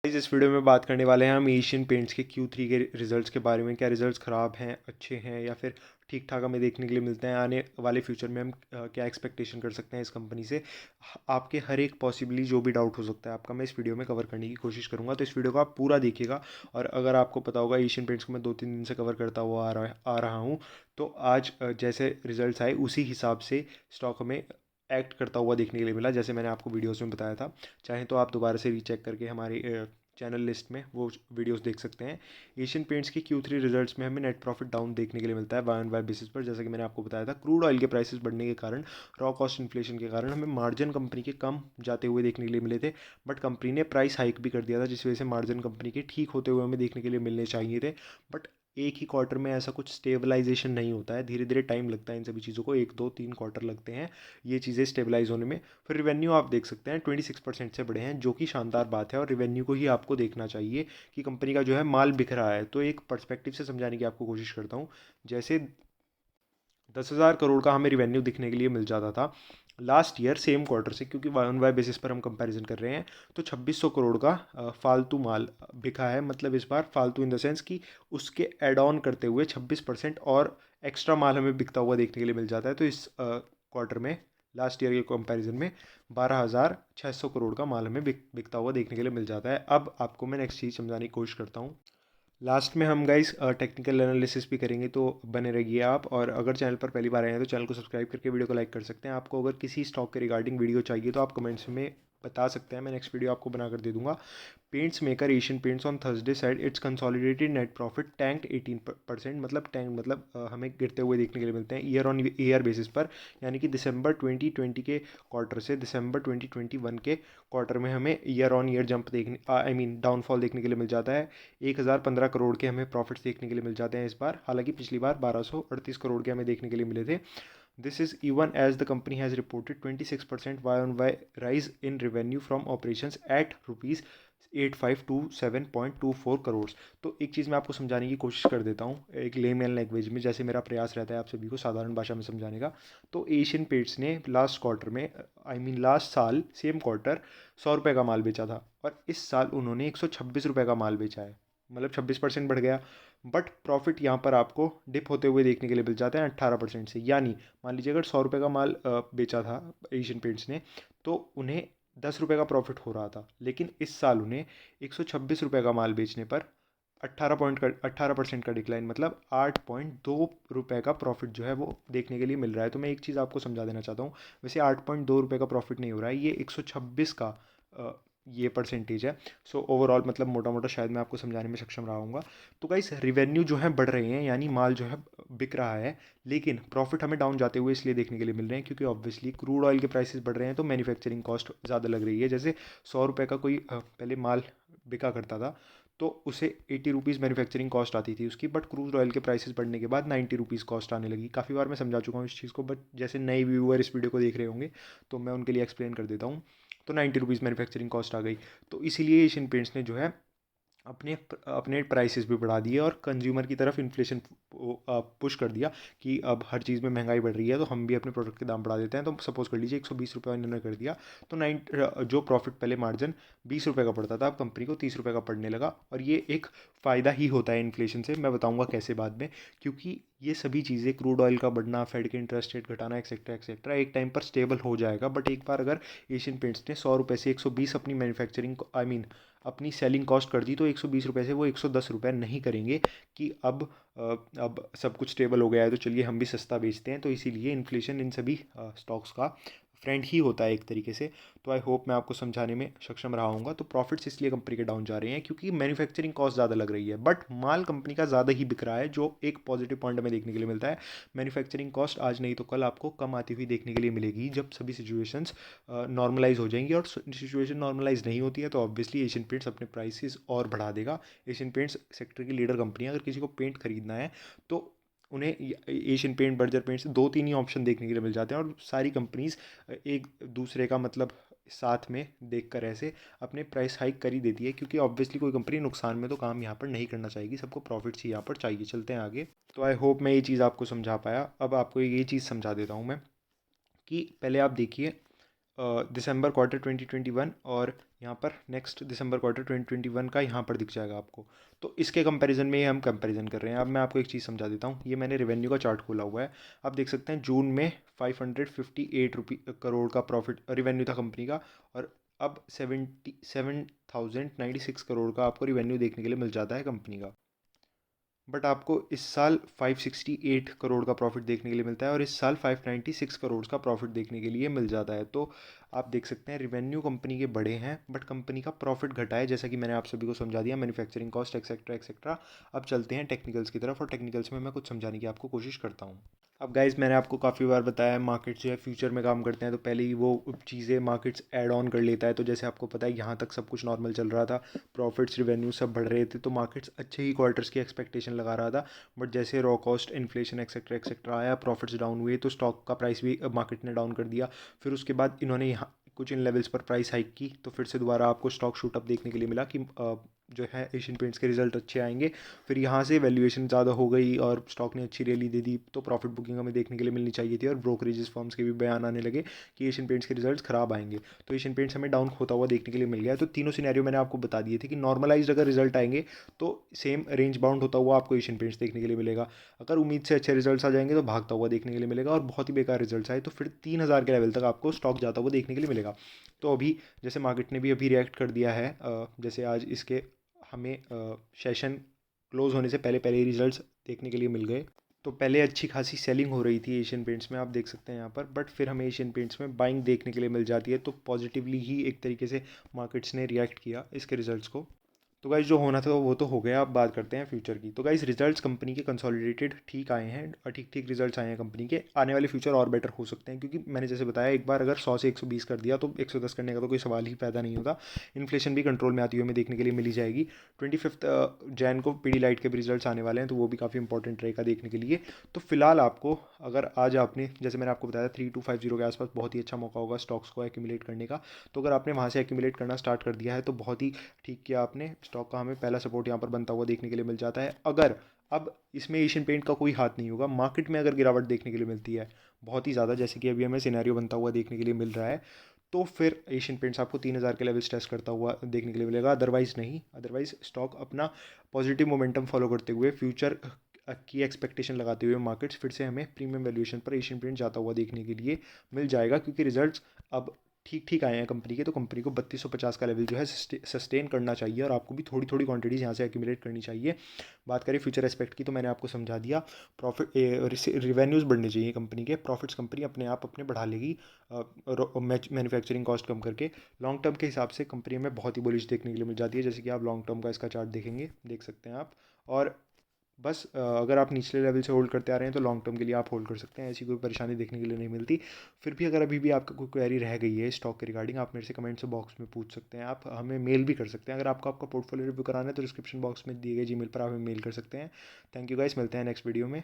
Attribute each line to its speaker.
Speaker 1: इस वीडियो में बात करने वाले हैं हम एशियन पेंट्स के Q3 के रिजल्ट्स के बारे में। क्या रिजल्ट्स ख़राब हैं, अच्छे हैं या फिर ठीक ठाक हमें देखने के लिए मिलते हैं। आने वाले फ्यूचर में हम क्या एक्सपेक्टेशन कर सकते हैं इस कंपनी से। आपके हर एक पॉसिबली जो भी डाउट हो सकता है आपका, मैं इस वीडियो में कवर करने की कोशिश करूंगा। तो इस वीडियो को आप पूरा देखिएगा। और अगर आपको पता होगा, एशियन पेंट्स को मैं 2-3 दिन से कवर करता हुआ आ रहा हूँ। तो आज जैसे रिजल्ट्स आए उसी हिसाब से स्टॉक हमें एक्ट करता हुआ देखने के लिए मिला, जैसे मैंने आपको वीडियोस में बताया था। चाहे तो आप दोबारा से रीचेक करके हमारी चैनल लिस्ट में वो वीडियोस देख सकते हैं। एशियन पेंट्स के Q3 रिजल्ट्स में हमें नेट प्रॉफिट डाउन देखने के लिए मिलता है वाई ऑन वाई बेसिस पर। जैसा कि मैंने आपको बताया था, क्रूड ऑयल के प्राइसेस बढ़ने के कारण, रॉ कॉस्ट इन्फ्लेशन के कारण हमें मार्जिन कंपनी के कम जाते हुए देखने के लिए मिले थे। बट कंपनी ने प्राइस हाइक भी कर दिया था, जिस वजह से मार्जिन कंपनी के ठीक होते हुए हमें देखने के लिए मिलने चाहिए थे। बट एक ही क्वार्टर में ऐसा कुछ स्टेबलाइजेशन नहीं होता है, धीरे धीरे टाइम लगता है इन सभी चीज़ों को, 1 2 3 क्वार्टर लगते हैं ये चीज़ें स्टेबलाइज होने में। फिर रिवेन्यू आप देख सकते हैं 26% से बढ़े हैं, जो कि शानदार बात है। और रिवेन्यू को ही आपको देखना चाहिए कि कंपनी का जो है माल बिक रहा है। तो एक पर्सपेक्टिव से समझाने की आपको कोशिश करता हूँ। जैसे 10,000 करोड़ का हमें रिवेन्यू दिखने के लिए मिल जाता था लास्ट ईयर सेम क्वार्टर से, क्योंकि वाई ऑन वाई बेसिस पर हम कंपैरिजन कर रहे हैं। तो 2600 करोड़ का फालतू माल बिका है। मतलब इस बार फालतू इन द सेंस कि उसके एड ऑन करते हुए 26% और एक्स्ट्रा माल हमें बिकता हुआ देखने के लिए मिल जाता है। तो इस क्वार्टर में लास्ट ईयर के कंपैरिजन में 12,600 करोड़ का माल हमें बिकता हुआ देखने के लिए मिल जाता है। अब आपको मैं नेक्स्ट चीज़ समझाने की कोशिश करता हूँ। लास्ट में हम गाइस टेक्निकल एनालिसिस भी करेंगे, तो बने रहिए आप। और अगर चैनल पर पहली बार आए हैं तो चैनल को सब्सक्राइब करके वीडियो को लाइक कर सकते हैं। आपको अगर किसी स्टॉक के रिगार्डिंग वीडियो चाहिए तो आप कमेंट्स में बता सकते हैं, मैं नेक्स्ट वीडियो आपको बनाकर दे दूंगा। Paints maker Asian paints on Thursday side it's consolidated net profit tanked 18%। मतलब टैंक मतलब हमें गिरते हुए देखने के लिए मिलते हैं ईयर ऑन ईयर बेसिस पर। यानी कि दिसंबर 2020 के क्वार्टर से दिसंबर 2021 के क्वार्टर में हमें ईयर ऑन ईयर जंप देखने, आई मीन डाउनफॉल देखने के लिए मिल जाता है। 1,015 करोड़ के हमें प्रॉफिट्स देखने के लिए मिल जाते हैं इस बार। हालांकि पिछली बार 1,238 करोड़ के हमें देखने के लिए मिले थे। This is even as the company has reported 26% Y-on-Y rise in revenue from operations at rupees 8527.24 crore. तो एक चीज़ मैं आपको समझाने की कोशिश कर देता हूँ एक लेमैन लैंग्वेज में, जैसे मेरा प्रयास रहता है आप सभी को साधारण भाषा में समझाने का। तो एशियन पेंट्स ने लास्ट क्वार्टर में, आई मीन लास्ट साल सेम क्वार्टर, 100 रुपये का माल बेचा था। और इस साल उन्होंने 126 रुपये का माल बेचा है। मतलब 26% बढ़ गया। बट प्रॉफिट यहाँ पर आपको डिप होते हुए देखने के लिए मिल जाते हैं 18% से। यानी मान लीजिए अगर 100 रुपये का माल बेचा था एशियन पेंट्स ने, तो उन्हें 10 रुपये का प्रॉफिट हो रहा था। लेकिन इस साल उन्हें 126 रुपये का माल बेचने पर 18% का डिक्लाइन, मतलब 8.2 रुपये का प्रॉफिट जो है वो देखने के लिए मिल रहा है। तो मैं एक चीज़ आपको समझा देना चाहता हूँ। वैसे 8.2 रुपये का प्रॉफिट नहीं हो रहा है, ये 126 का ये परसेंटेज है। सो ओवरऑल मतलब मोटा मोटा शायद मैं आपको समझाने में सक्षम रहा हूँगा। तो गाइस रिवेन्यू जो है बढ़ रहे हैं, यानी माल जो है बिक रहा है। लेकिन प्रॉफिट हमें डाउन जाते हुए इसलिए देखने के लिए मिल रहे हैं क्योंकि ऑब्वियसली क्रूड ऑयल के प्राइसेस बढ़ रहे हैं, तो मैन्युफैक्चरिंग कॉस्ट ज़्यादा लग रही है। जैसे 100 रुपये का कोई पहले माल बिका करता था, तो उसे 80 रुपीज़ मैन्युफैक्चरिंग कॉस्ट आती थी उसकी। बट क्रूड ऑयल के प्राइसेस बढ़ने के बाद 90 रुपीज़ कॉस्ट आने लगी। काफ़ी बार मैं समझा चुका हूँ इस चीज़ को, बट जैसे नए व्यूअर इस वीडियो को देख रहे होंगे तो मैं उनके लिए एक्सप्लेन कर देता हूँ। तो 90 रुपीज़ मैन्युफैक्चरिंग कॉस्ट आ गई। तो इसीलिए एशियन पेंट्स ने जो है अपने अपने प्राइसेस भी बढ़ा दिए और कंज्यूमर की तरफ इन्फ्लेशन पुश कर दिया कि अब हर चीज़ में महंगाई बढ़ रही है, तो हम भी अपने प्रोडक्ट के दाम बढ़ा देते हैं। तो सपोज कर लीजिए 120 रुपये इन्होंने कर दिया, तो जो प्रॉफिट पहले मार्जिन 20 रुपये का पड़ता था, अब कंपनी को 30 रुपये का पड़ने लगा। और ये एक फ़ायदा ही होता है इन्फ्लेशन से, मैं बताऊंगा कैसे बाद में। क्योंकि ये सभी चीज़ें, क्रूड ऑयल का बढ़ना, फेड के इंटरेस्ट रेट घटाना, एक्सेट्रा एक्सेट्रा, एक टाइम पर स्टेबल हो जाएगा। बट एक बार अगर एशियन पेंट्स ने 100 रुपये से 120 अपनी मैन्युफैक्चरिंग, आई मीन अपनी सेलिंग कॉस्ट कर दी, तो 120 रुपये से वो 110 रुपये नहीं करेंगे कि अब सब कुछ स्टेबल हो गया है तो चलिए हम भी सस्ता बेचते हैं। तो इसीलिए इन्फ्लेशन इन सभी स्टॉक्स का फ्रेंड ही होता है एक तरीके से। तो आई होप मैं आपको समझाने में सक्षम रहा हूँगा। तो प्रॉफिट्स इसलिए कंपनी के डाउन जा रहे हैं क्योंकि मैन्युफैक्चरिंग कॉस्ट ज़्यादा लग रही है, बट माल कंपनी का ज़्यादा ही बिक रहा है, जो एक पॉजिटिव पॉइंट हमें देखने के लिए मिलता है। मैन्युफैक्चरिंग कॉस्ट आज नहीं तो कल आपको कम आती हुई देखने के लिए मिलेगी, जब सभी सिचुएशंस नॉर्मलाइज हो जाएंगी। और सिचुएशन नॉर्मलाइज नहीं होती है तो ऑब्वियसली एशियन पेंट्स अपने प्राइसेस और बढ़ा देगा। एशियन पेंट्स सेक्टर की लीडर कंपनी है। अगर किसी को पेंट खरीदना है तो उन्हें एशियन पेंट, बर्जर पेंट से 2-3 ही ऑप्शन देखने के लिए मिल जाते हैं। और सारी कंपनीज एक दूसरे का मतलब साथ में देखकर ऐसे अपने प्राइस हाइक कर ही देती है, क्योंकि ऑब्वियसली कोई कंपनी नुकसान में तो काम यहाँ पर नहीं करना चाहेगी, सबको प्रॉफिट्स ही यहाँ पर चाहिए। चलते हैं आगे। तो आई होप मैं ये चीज़ आपको समझा पाया। अब आपको ये चीज़ समझा देता हूँ मैं कि पहले आप देखिए दिसंबर क्वार्टर 2021 और यहाँ पर नेक्स्ट दिसंबर क्वार्टर 2021 का यहाँ पर दिख जाएगा आपको। तो इसके कंपैरिजन में हम कंपैरिजन कर रहे हैं। अब मैं आपको एक चीज़ समझा देता हूँ। ये मैंने रेवेन्यू का चार्ट खोला हुआ है। आप देख सकते हैं जून में 558 करोड़ का प्रॉफिट रेवेन्यू था कंपनी का, और अब 77,096 करोड़ का आपको रेवेन्यू देखने के लिए मिल जाता है कंपनी का। बट आपको इस साल 568 करोड़ का प्रॉफिट देखने के लिए मिलता है, और इस साल 596 करोड़ का प्रॉफिट देखने के लिए मिल जाता है। तो आप देख सकते हैं रिवेन्यू कंपनी के बड़े हैं बट कंपनी का प्रॉफिट घटा है, जैसा कि मैंने आप सभी को समझा दिया, मैन्युफैक्चरिंग कॉस्ट एक्सेट्रा एक्सेट्रा। अब चलते हैं टेक्निकल्स की तरफ, और टेक्निकल्स में मैं कुछ समझाने की आपको कोशिश करता हूँ। अब गाइज मैंने आपको काफ़ी बार बताया है मार्केट जो है फ्यूचर में काम करते हैं, तो पहले ही वो चीज़ें मार्केट्स ऐड ऑन कर लेता है। तो जैसे आपको पता है यहाँ तक सब कुछ नॉर्मल चल रहा था, प्रॉफिट्स रिवेन्यू सब बढ़ रहे थे, तो मार्केट्स अच्छे ही क्वार्टर्स की एक्सपेक्टेशन लगा रहा था। बट जैसे raw cost inflation etcetera etcetera आया, प्रॉफिट्स डाउन हुए, तो स्टॉक का प्राइस भी मार्केट ने डाउन कर दिया। फिर उसके बाद इन्होंने यहाँ कुछ इन लेवल्स पर प्राइस हाइक की, तो फिर से दोबारा आपको स्टॉक शूट अप देखने के लिए मिला कि जो है एशियन पेंट्स के रिजल्ट अच्छे आएंगे। फिर यहाँ से वैल्यूएशन ज़्यादा हो गई और स्टॉक ने अच्छी रैली दे दी, तो प्रॉफिट बुकिंग हमें देखने के लिए मिलनी चाहिए थी, और ब्रोकरेजेस फर्म्स के भी बयान आने लगे कि एशियन पेंट्स के रिजल्ट्स खराब आएंगे। तो एशियन पेंट्स हमें डाउन होता हुआ देखने के लिए मिल गया। तो तीनों सिनेरियो मैंने आपको बता दिए थे कि नॉर्मलाइज अगर रिजल्ट आएंगे तो सेम रेंज बाउंड होता हुआ आपको एशियन पेंट्स देखने के लिए मिलेगा। अगर उम्मीद से अच्छे रिजल्ट्स आ जाएंगे तो भागता हुआ देखने के लिए मिलेगा, और बहुत ही बेकार रिजल्ट्स आए तो फिर 3,000 के लेवल तक आपको स्टॉक जाता हुआ देखने के लिए मिलेगा। तो अभी जैसे मार्केट ने भी अभी रिएक्ट कर दिया है, जैसे आज इसके हमें सेशन क्लोज होने से पहले पहले ही रिजल्ट्स देखने के लिए मिल गए। तो पहले अच्छी खासी सेलिंग हो रही थी एशियन पेंट्स में, आप देख सकते हैं यहाँ पर, बट फिर हमें एशियन पेंट्स में बाइंग देखने के लिए मिल जाती है। तो पॉजिटिवली ही एक तरीके से मार्केट्स ने रिएक्ट किया इसके रिजल्ट्स को। तो गाइज जो होना था वो तो हो गया, अब बात करते हैं फ्यूचर की। तो गाइज रिजल्ट्स कंपनी के कंसोलिडेटेड ठीक आए हैं, और ठीक ठीक रिजल्ट्स आए हैं कंपनी के। आने वाले फ्यूचर और बेटर हो सकते हैं, क्योंकि मैंने जैसे बताया एक बार अगर 100 से 120 कर दिया तो 110 करने का तो कोई सवाल ही पैदा नहीं होता। इन्फ्लेशन भी कंट्रोल में आती हुई हमें देखने के लिए मिली जाएगी। 25 जैन को पीडीलाइट के भी रिजल्ट्स आने वाले हैं, तो वो भी काफ़ी इंपॉर्टेंट रहेगा देखने के लिए। तो फिलहाल आपको, अगर आज आपने, जैसे मैंने आपको बताया 3250 के आसपास बहुत ही अच्छा मौका होगा स्टॉक्स को एक्यूमुलेट करने का। तो अगर आपने वहाँ से एक्यूमुलेट करना स्टार्ट कर दिया है तो बहुत ही ठीक किया आपने। स्टॉक का हमें पहला सपोर्ट यहाँ पर बनता हुआ देखने के लिए मिल जाता है। अगर अब इसमें एशियन पेंट का कोई हाथ नहीं होगा, मार्केट में अगर गिरावट देखने के लिए मिलती है बहुत ही ज़्यादा, जैसे कि अभी हमें सिनेरियो बनता हुआ देखने के लिए मिल रहा है, तो फिर एशियन पेंट्स आपको 3,000 के लेवल टेस्ट करता हुआ देखने के लिए मिलेगा। अदरवाइज़ नहीं, अदरवाइज स्टॉक अपना पॉजिटिव मोमेंटम फॉलो करते हुए फ्यूचर की एक्सपेक्टेशन लगाते हुए मार्केट्स फिर से हमें प्रीमियम वैल्यूएशन पर एशियन पेंट जाता हुआ देखने के लिए मिल जाएगा, क्योंकि रिजल्ट्स अब ठीक ठीक आए हैं कंपनी के। तो कंपनी को 3250 का लेवल जो है सस्टेन करना चाहिए, और आपको भी थोड़ी थोड़ी क्वांटिटीज़ यहाँ से एक्यूमुलेट करनी चाहिए। बात करें फ्यूचर एस्पेक्ट की, तो मैंने आपको समझा दिया। प्रॉफिट रिवेन्यूज़ बढ़ने चाहिए कंपनी के, प्रॉफिट्स कंपनी अपने आप अपने बढ़ा लेगी मैन्युफैक्चरिंग कॉस्ट कम करके। लॉन्ग टर्म के हिसाब से कंपनी में बहुत ही बुलिश देखने के लिए मिल जाती है, जैसे कि आप लॉन्ग टर्म का इसका चार्ट देखेंगे, देख सकते हैं आप। और बस अगर आप निचले लेवल से होल्ड करते आ रहे हैं तो लॉन्ग टर्म के लिए आप होल्ड कर सकते हैं, ऐसी कोई परेशानी देखने के लिए नहीं मिलती। फिर भी अगर अभी भी आपका कोई क्वेरी रह गई है स्टॉक के रिगार्डिंग, आप मेरे से कमेंट्स बॉक्स में पूछ सकते हैं, आप हमें मेल भी कर सकते हैं। अगर आपको आपका पोर्टफोलियो रिव्यू कराना है तो डिस्क्रिप्शन बॉक्स में दिए गए जीमेल पर आप हमें मेल कर सकते हैं। थैंक यू गाइस, मिलते हैं नेक्स्ट वीडियो में।